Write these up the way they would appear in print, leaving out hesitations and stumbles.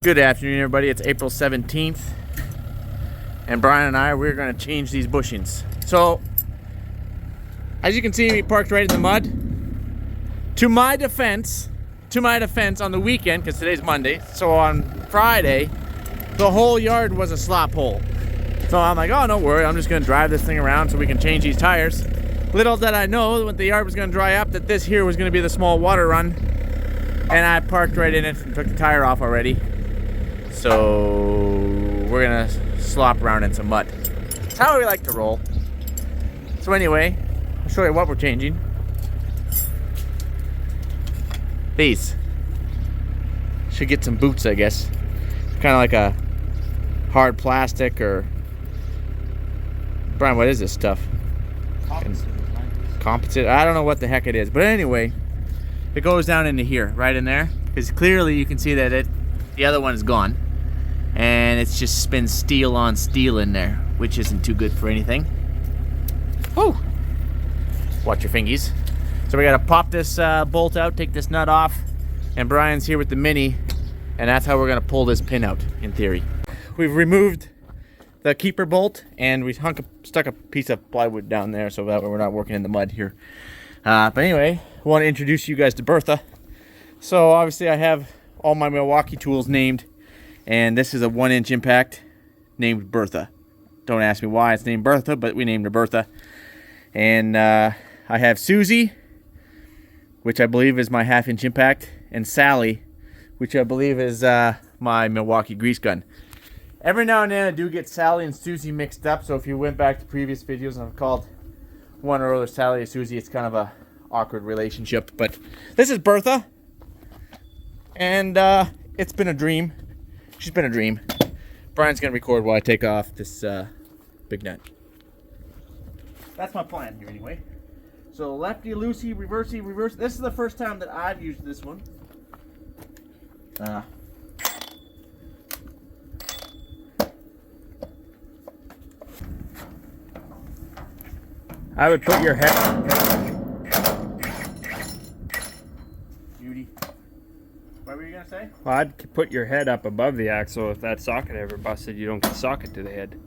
Good afternoon, everybody. It's April 17th, and Brian and I, we're going to change these bushings. So, as you can see, we parked right in the mud. To my defense, on the weekend, because today's Monday, so on Friday, the whole yard was a slop hole. So I'm like, oh, no worry, I'm just going to drive this thing around so we can change these tires. Little did I know, when the yard was going to dry up, that this here was going to be the small water run, and I parked right in it and took the tire off already. So we're gonna slop around in some mud. That's how we like to roll. So anyway, I'll show you what we're changing. These. Should get some boots, I guess. Kind of like a hard plastic or... Brian, what is this stuff? Composite. I don't know what the heck it is. But anyway, it goes down into here, right in there. Because clearly you can see that the other one is gone. And it's just been steel on steel in there, which isn't too good for anything. Whew. Watch your fingies. So we gotta pop this bolt out, take this nut off, and Brian's here with the Mini, and that's how we're gonna pull this pin out, in theory. We've removed the keeper bolt, and we stuck a piece of plywood down there so that we're not working in the mud here. But anyway, I want to introduce you guys to Bertha. So obviously I have all my Milwaukee tools named, and this is a 1-inch impact named Bertha. Don't ask me why it's named Bertha, but we named her Bertha. And I have Susie, which I believe is my 1/2-inch impact, and Sally, which I believe is my Milwaukee grease gun. Every now and then I do get Sally and Susie mixed up, so if you went back to previous videos and I've called one or other Sally or Susie, it's kind of a awkward relationship. But this is Bertha, and it's been a dream. She's been a dream. Brian's gonna record while I take off this big nut. That's my plan here anyway. So lefty, loosey, reversey, reverse. This is the first time that I've used this one. I would put your head... Beauty. What were you gonna say? Well, I'd put your head up above the axle. If that socket ever busted, you don't get socket to the head.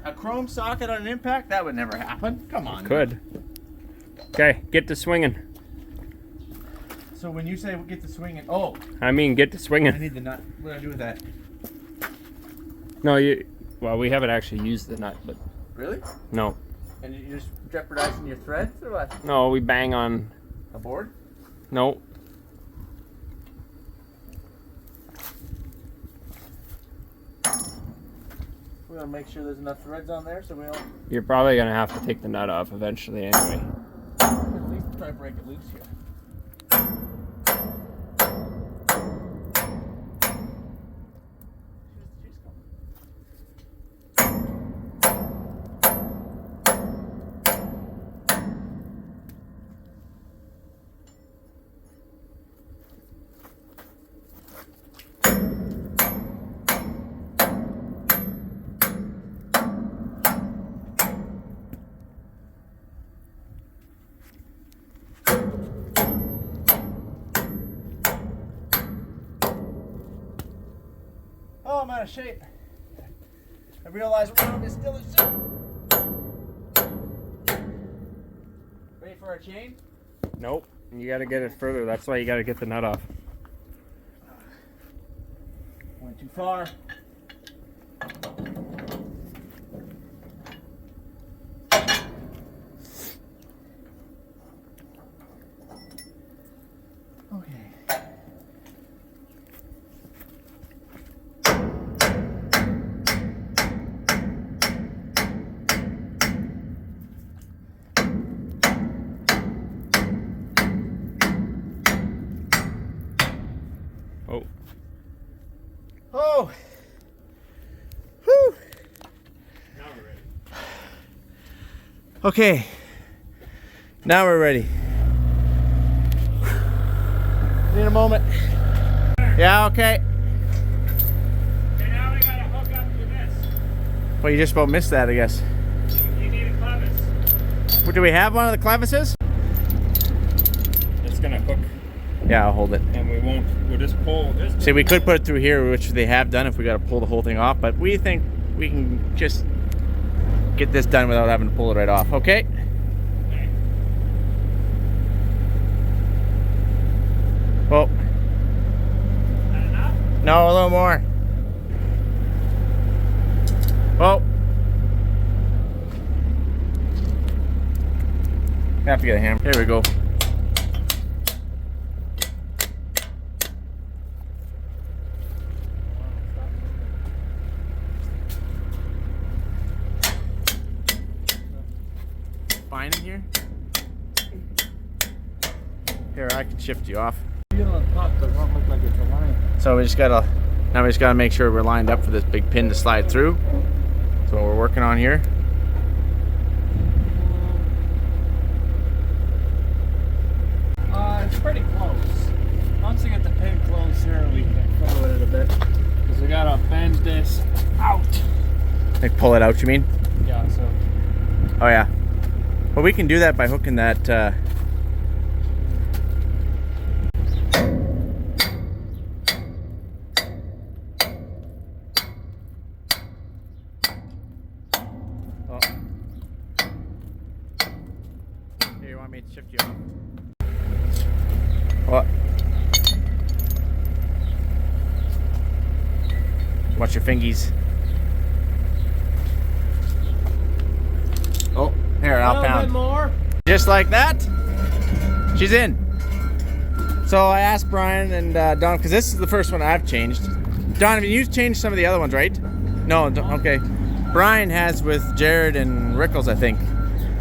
A chrome socket on an impact? That would never happen. Come on. Could. Okay, get to swinging. So when you say we get to swinging, oh. I mean, get to I swinging. need the nut. What do I do with that? No, well, we haven't actually used the nut, but... Really? No. And you're just jeopardizing your threads or what? No, we bang on... A board? No. We're gonna make sure there's enough threads on there so we don't... You're probably going to have to take the nut off eventually anyway. At least try to break it loose here. Oh, I'm out of shape. I realize one arm is still in shape. Ready for our chain? Nope. You got to get it further. That's why you got to get the nut off. Went too far. Okay. Oh. Oh. Whew. Now we're ready. Okay. Now we're ready. Need a moment. Yeah, okay. Okay, now we got to hook up to this. Well, you just about missed that, I guess. You need a clevis. Do we have one of the clevises? It's going to hook, Yeah, I'll hold it. and we won't We'll just pull this. See, we could put it through here, which they have done if we got to pull the whole thing off, but we think we can just get this done without having to pull it right off. Okay? Oh. No, a little more. Oh. I have to get a hammer. Here we go. Fine in here? Here, I can shift you off. On top does not look like it's aligned. So we just gotta make sure we're lined up for this big pin to slide through. That's what we're working on here. It's pretty close. Once we get the pin close here, we can fiddle with it a bit. Because we gotta bend this out. Like pull it out, you mean? Yeah, so. Oh yeah. Well, we can do that by hooking that Oh. Here, you want me to shift you off? What? Watch your fingies. Oh, here, I'll pound. A little bit more. Just like that, she's in. So I asked Brian and Don, because this is the first one I've changed. Donovan, you've changed some of the other ones, right? No, okay. Brian has with Jared and Rickles, I think.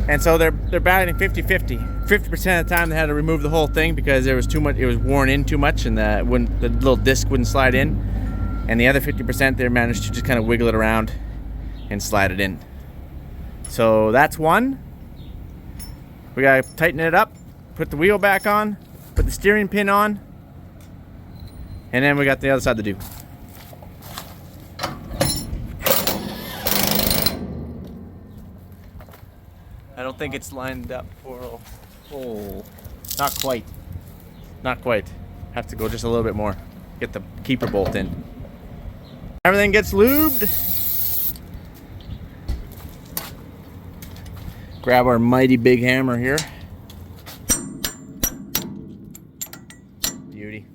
And so they're battling 50-50. 50% of the time they had to remove the whole thing because there was too much, it was worn in too much, and the little disc wouldn't slide in. And the other 50% they managed to just kind of wiggle it around and slide it in. So that's one. We gotta tighten it up, put the wheel back on, put the steering pin on, and then we got the other side to do. I don't think it's lined up for a hole. Not quite. Not quite. Have to go just a little bit more. Get the keeper bolt in. Everything gets lubed. Grab our mighty big hammer here. Beauty.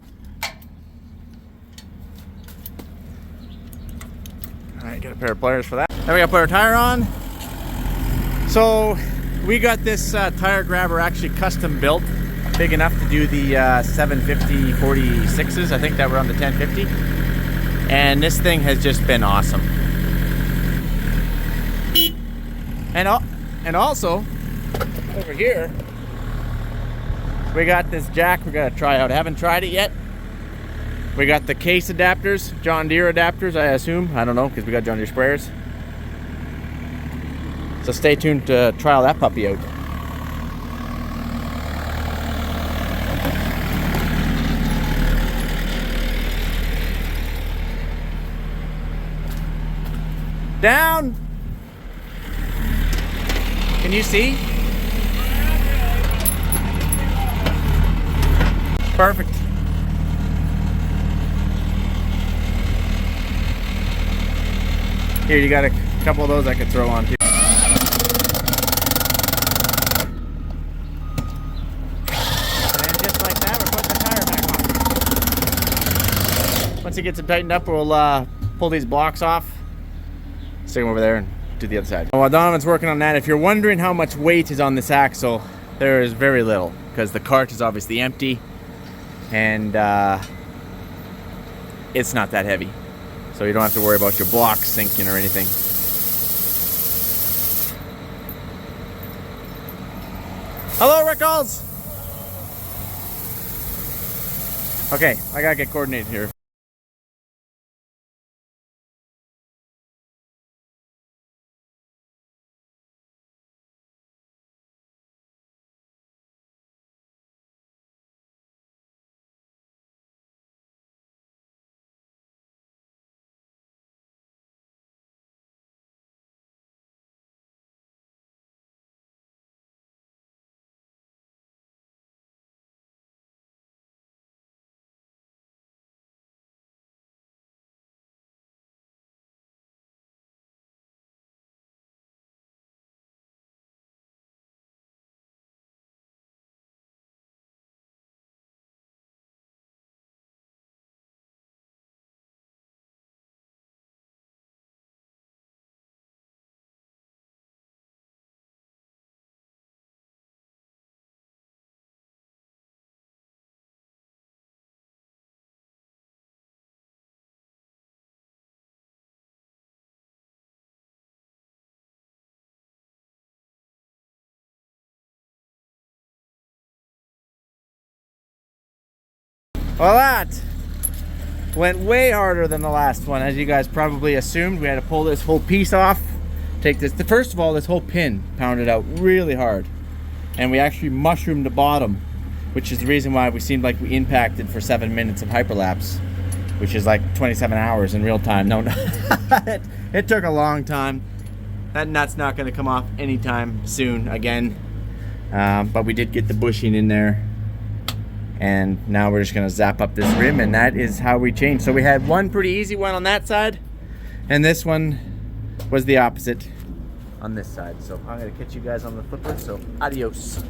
Alright, get a pair of pliers for that. Then we gotta put our tire on. So we got this tire grabber actually custom built, big enough to do the 750 46s. I think that we're on the 1050. And this thing has just been awesome. And also, over here, we got this jack we gotta try out. I haven't tried it yet. We got the case adapters, John Deere adapters, I assume. I don't know, because we got John Deere sprayers. So stay tuned to trial that puppy out. Down! Can you see? Perfect. Here, you got a couple of those I could throw on too. Once it gets it tightened up, we'll pull these blocks off, stick them over there, and do the other side. While Donovan's working on that, if you're wondering how much weight is on this axle, there is very little, because the cart is obviously empty, and it's not that heavy. So you don't have to worry about your blocks sinking or anything. Hello, Rickles! Okay, I gotta get coordinated here. Well, that went way harder than the last one, as you guys probably assumed. We had to pull this whole piece off. Take this. First of all, this whole pin pounded out really hard. And we actually mushroomed the bottom, which is the reason why we seemed like we impacted for 7 minutes of hyperlapse, which is like 27 hours in real time. No, it took a long time. That nut's not going to come off anytime soon again. But we did get the bushing in there. And now we're just going to zap up this rim, and that is how we changed. So we had one pretty easy one on that side, and this one was the opposite on this side. So I'm going to catch you guys on the flipper. So adios.